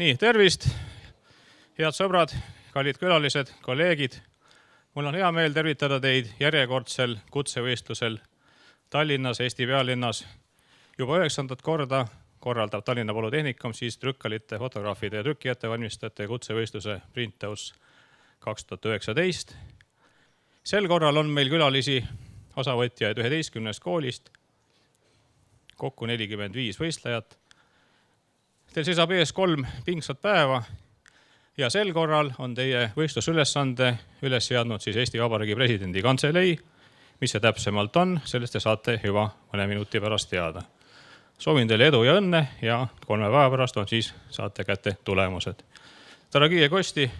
Nii, tervist, head sõbrad, kallid külalised, kolleegid. Mul on hea meel tervitada teid järjekordsel kutsevõistlusel Tallinnas, Eesti pealinnas. Juba 9. korda korraldab Tallinna Polütehnikum siis trükkalite, fotograafide ja trükiettevalmistajate kutsevõistluse Printhouse 2019. Sel korral on meil külalisi osavõtjaid 11 koolist, kokku 45 võistlejat. Teil seisab ees 3 pingsat päeva ja sel korral on teie võistlusülesande üles seadnud siis Eesti Vabariigi presidendi kantselei. Mis see täpsemalt on, sellest te saate juba mõne minuti pärast teada. Soovin teile edu ja õnne ja 3 päeva pärast on siis saate kätte tulemused. Дорогие гости,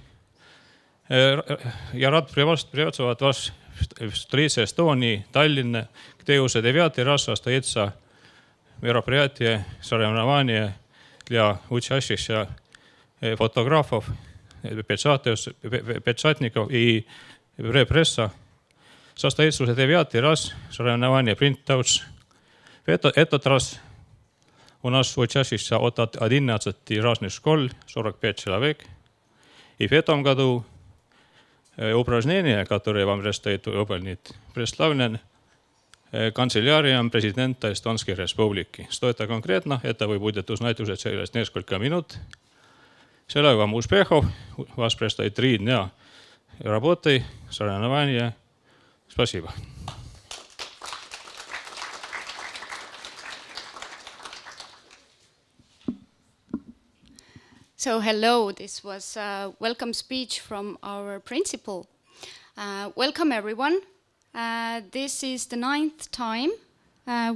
я рад приветствовать вас в столице Эстонии, Таллине, где уже 9 раз состоится мероприятие соревнования для учащихся фотографов, печатников и пресса. Состоится уже 9 раз соревнование Printhouse. Этот раз у нас учащихся от 11 разных школ, 45 человек. И в этом году упражнение, которое вам предстоит выполнить, представлено канцеляриям президента Эстонской Республики. Что это конкретно, это вы будете узнать уже через несколько минут. Желаю вам успехов. Вас предстоит 3 дня работы, соревнования. Спасибо. So hello, this was a welcome speech from our principal. Welcome everyone. This is the 9th time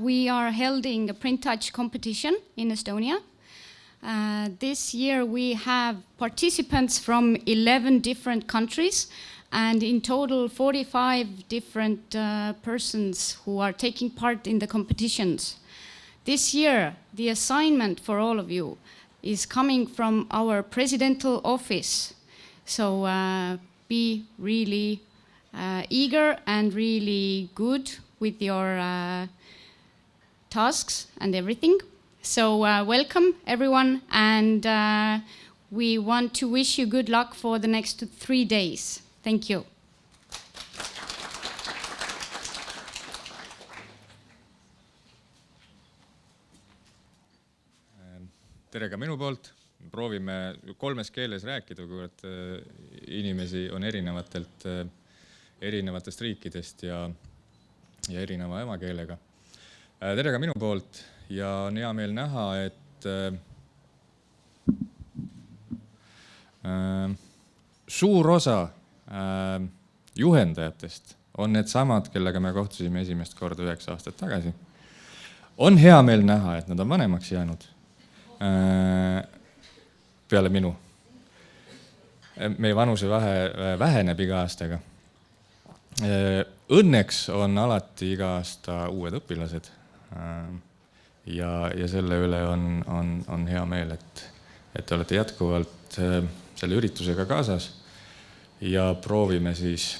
we are holding a PrintTouch competition in Estonia. This year we have participants from 11 different countries and in total 45 different persons who are taking part in the competitions. This year the assignment for all of you is coming from our presidential office. So be really eager and really good with your tasks and everything. So welcome everyone, and we want to wish you good luck for the next 3 days. Thank you. Tere ka minu poolt. Proovime 3 keeles rääkida, kuivõrd inimesi on erinevatest riikidest ja erineva emakeelega. Tere ka minu poolt ja on hea meel näha, et suur osa juhendajatest on need samad, kellega me kohtusime esimest korda 9 aastat tagasi. On hea meel näha, et nad on vanemaks jäänud. Peale minu. Meie vanuse väheneb iga aastaga. Õnneks on alati iga aasta uued õpilased ja selle üle on hea meel, et te olete jätkuvalt selle üritusega kaasas ja proovime siis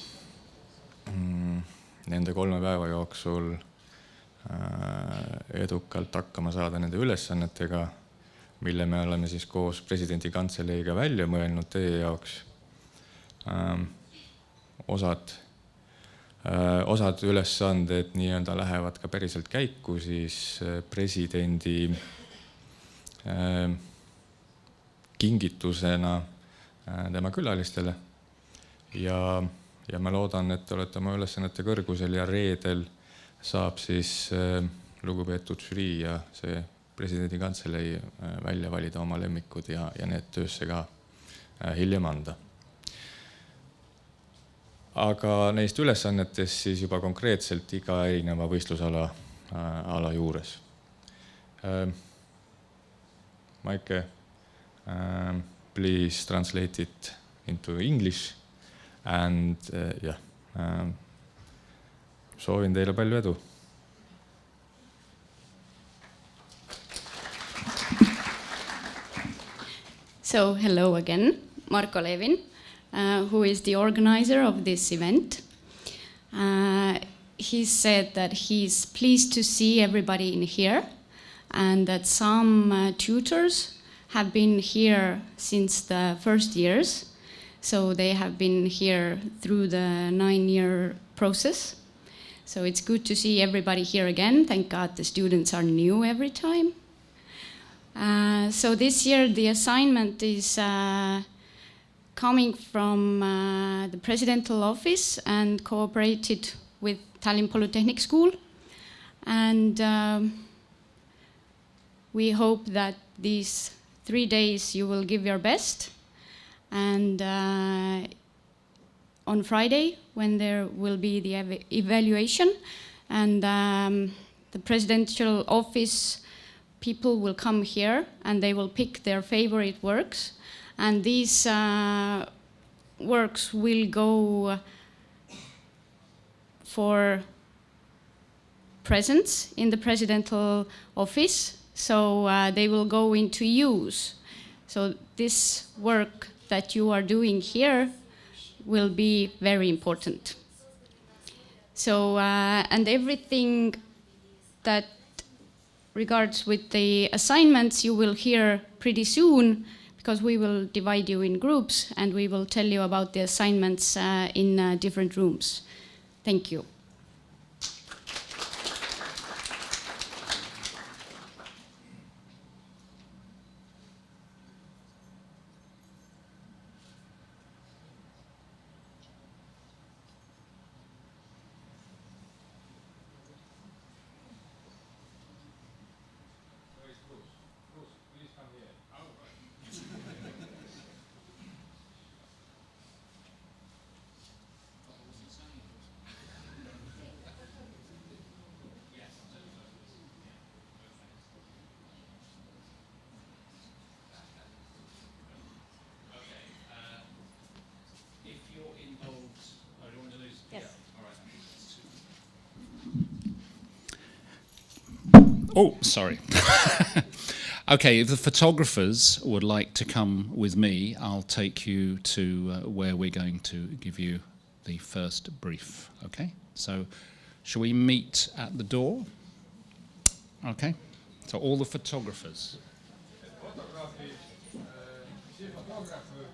nende 3 päeva jooksul edukalt hakkama saada nende ülesannetega, mille me oleme siis koos presidendi kantseleiga välja mõelnud teie jaoks. Osad ülesanded nii-öelda lähevad ka päriselt käiku siis presidendi kingitusena tema külalistele. Ja ma loodan, et te olete oma ülesannete kõrgusel ja reedel saab siis lugupeetud žürii ja see presidendi kantselei välja valida oma lemmikud ja need töösse ka hiljem anda. Aga neist ülesannetest siis juba konkreetselt iga erineva võistlusala juures. Maike, please translate it into English and soovin teile palju edu. So hello again, Marko Levin, who is the organizer of this event. He said that he's pleased to see everybody in here and that some tutors have been here since the first years. So they have been here through the 9-year process. So it's good to see everybody here again. Thank God the students are new every time. So this year the assignment is coming from the Presidential Office and cooperated with Tallinn Polytechnic School. And we hope that these 3 days you will give your best. And on Friday, when there will be the evaluation, and the Presidential Office people will come here and they will pick their favorite works. And these works will go for presents in the Presidential Office. So they will go into use. So this work that you are doing here will be very important. So, and everything that regards with the assignments you will hear pretty soon, because we will divide you in groups and we will tell you about the assignments in different rooms. Thank you. Oh, sorry. Okay, if the photographers would like to come with me, I'll take you to where we're going to give you the first brief. Okay, so shall we meet at the door? Okay, so all the photographers. Photography, see photographer.